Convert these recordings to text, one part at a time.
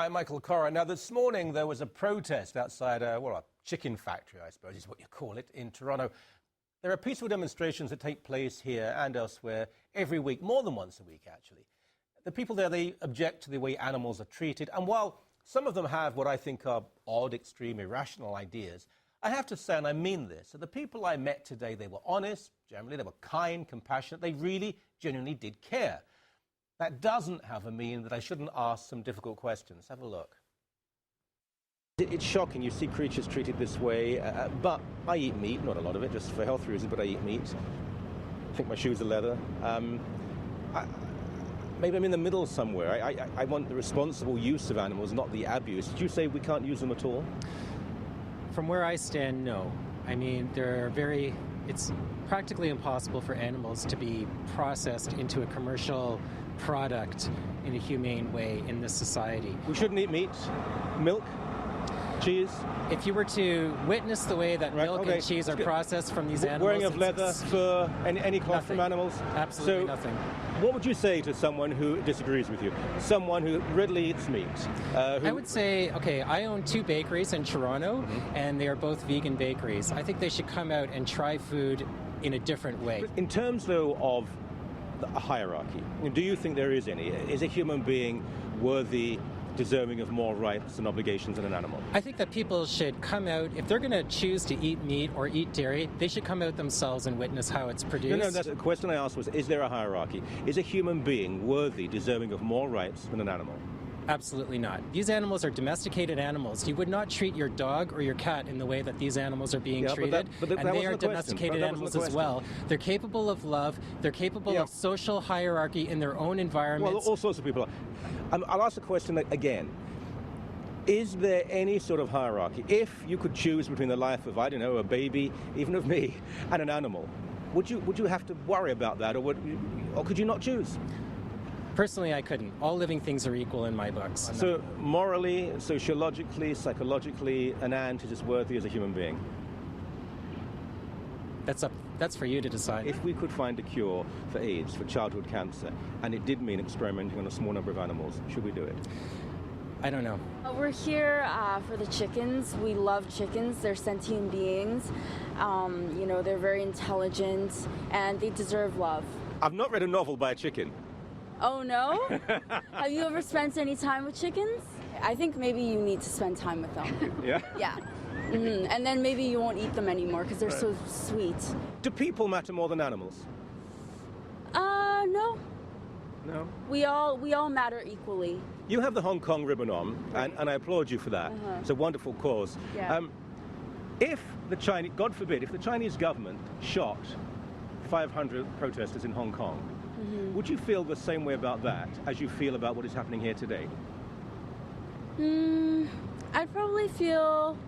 I'm Michael Coren. Now, this morning there was a protest outside a chicken factory, I suppose is what you call it, in Toronto. There are peaceful demonstrations that take place here and elsewhere every week, more than once a week, actually. The people there, they object to the way animals are treated. And while some of them have what I think are odd, extreme, irrational ideas, I have to say, and I mean this, that the people I met today, they were honest, generally, they were kind, compassionate, they really, genuinely did care. That doesn't, however, mean that I shouldn't ask some difficult questions. Have a look. It's shocking you see creatures treated this way, but I eat meat, not a lot of it, just for health reasons, but I eat meat. I think my shoes are leather. Maybe I'm in the middle somewhere. I want the responsible use of animals, not the abuse. Did you say we can't use them at all? From where I stand, no. I mean, it's practically impossible for animals to be processed into a commercial product in a humane way in this society. We shouldn't eat meat, milk, cheese. If you were to witness the way that milk and cheese are processed from these animals... Wearing of leather, fur, any cloth from animals? Absolutely nothing. What would you say to someone who disagrees with you? Someone who readily eats meat? I would say, okay, I own 2 bakeries in Toronto, and they are both vegan bakeries. I think they should come out and try food in a different way. In terms, though, of a hierarchy, do you think there is any? Is a human being worthy, deserving of more rights and obligations than an animal? I think that people should come out, if they're going to choose to eat meat or eat dairy, they should come out themselves and witness how it's produced. No, that's the question I asked was, is there a hierarchy? Is a human being worthy, deserving of more rights than an animal? Absolutely not. These animals are domesticated animals. You would not treat your dog or your cat in the way that these animals are being treated. And they are domesticated animals as well. They're capable of love. They're capable of social hierarchy in their own environments. Well, all sorts of people are. I'll ask the question again. Is there any sort of hierarchy? If you could choose between the life of, I don't know, a baby, even of me, and an animal, would you have to worry about that, or could you not choose? Personally, I couldn't. All living things are equal in my books. So morally, sociologically, psychologically, an ant is as worthy as a human being? That's for you to decide. If we could find a cure for AIDS, for childhood cancer, and it did mean experimenting on a small number of animals, should we do it? I don't know. We're here for the chickens. We love chickens. They're sentient beings. They're very intelligent, and they deserve love. I've not read a novel by a chicken. Oh, no? Have you ever spent any time with chickens? I think maybe you need to spend time with them. Yeah? Yeah. And then maybe you won't eat them anymore because they're so sweet. Do people matter more than animals? No. No? We all matter equally. You have the Hong Kong ribbon on, and I applaud you for that. It's a wonderful cause. Yeah. If the Chinese, God forbid, if the Chinese government shot 500 protesters in Hong Kong, would you feel the same way about that as you feel about what is happening here today? I'd probably feel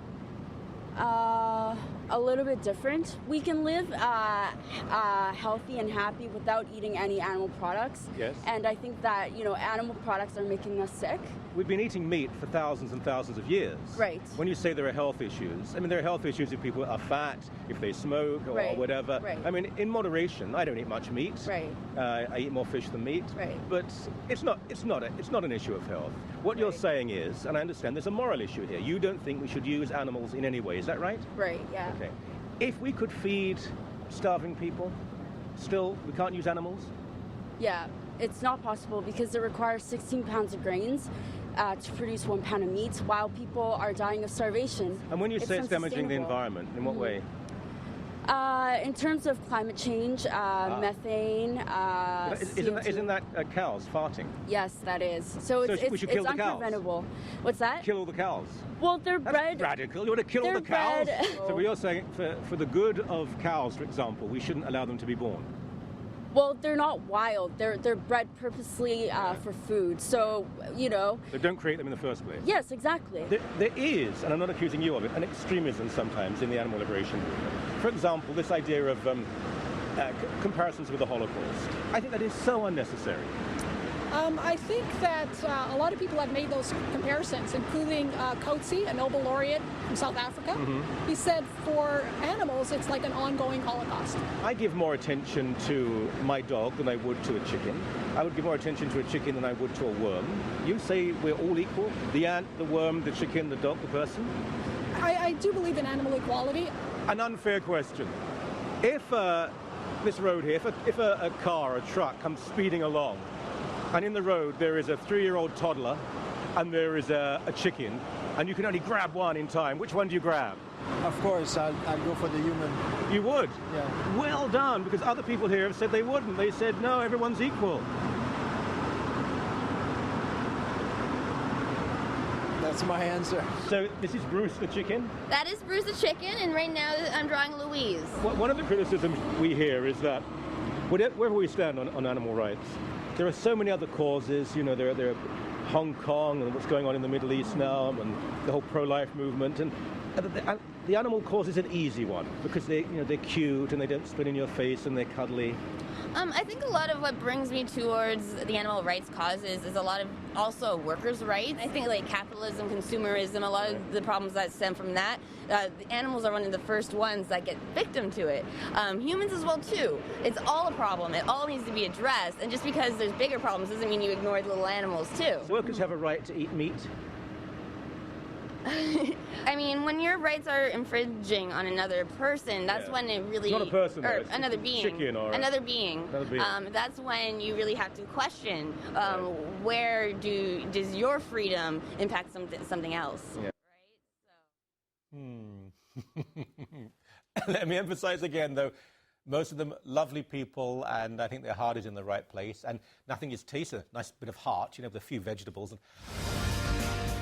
a little bit different. We can live healthy and happy without eating any animal products. Yes. And I think that, animal products are making us sick. We've been eating meat for thousands and thousands of years. Right. When you say there are health issues, I mean, there are health issues if people are fat, if they smoke or whatever. Right. I mean, in moderation, I don't eat much meat. Right. I eat more fish than meat. Right. But it's not an issue of health. What you're saying is, and I understand there's a moral issue here, you don't think we should use animals in any way, is that right? Right, yeah. Okay. If we could feed starving people, still we can't use animals? Yeah, it's not possible because it requires 16 pounds of grains to produce 1 pound of meat while people are dying of starvation. And when you say it's damaging the environment, in what way? In terms of climate change, methane, Isn't that cows farting? Yes, that is. So it's unpreventable. What's that? Kill all the cows? Well, they're That's bred... radical. You want to kill all the cows? So you're saying for the good of cows, for example, we shouldn't allow them to be born? Well, they're not wild. They're bred purposely for food. So, So don't create them in the first place. Yes, exactly. There is, and I'm not accusing you of it, an extremism sometimes in the animal liberation movement. For example, this idea of comparisons with the Holocaust. I think that is so unnecessary. I think that a lot of people have made those comparisons, including Coetzee, a Nobel laureate from South Africa. He said for animals, it's like an ongoing Holocaust. I give more attention to my dog than I would to a chicken. I would give more attention to a chicken than I would to a worm. You say we're all equal? The ant, the worm, the chicken, the dog, the person? I do believe in animal equality. An unfair question. If this road here, if a car or a truck comes speeding along, and in the road there is a 3-year-old toddler and there is a chicken, and you can only grab one in time, which one do you grab? Of course, I'll go for the human. You would? Yeah. Well done, because other people here have said they wouldn't. They said, no, everyone's equal. That's my answer. So this is Bruce the chicken? That is Bruce the chicken, and right now I'm drawing Louise. One of the criticisms we hear is that wherever we stand on animal rights, there are so many other causes. You know, there are Hong Kong and what's going on in the Middle East now, and the whole pro-life movement, and the animal cause is an easy one because they're cute and they don't spit in your face and they're cuddly. I think a lot of what brings me towards the animal rights causes is a lot of also workers' rights. I think like capitalism, consumerism, a lot of the problems that stem from that. The animals are one of the first ones that get victim to it. Humans as well too. It's all a problem. It all needs to be addressed. And just because there's bigger problems doesn't mean you ignore the little animals too. Workers have a right to eat meat. I mean, when your rights are infringing on another person, that's when it really... It's not a person, or though. another being. Chicken or... Another being. That's when you really have to question where does your freedom impact something else. Yeah. Right? So. Let me emphasize again, though, most of them lovely people, and I think their heart is in the right place, and nothing is tasty. A nice bit of heart, with a few vegetables.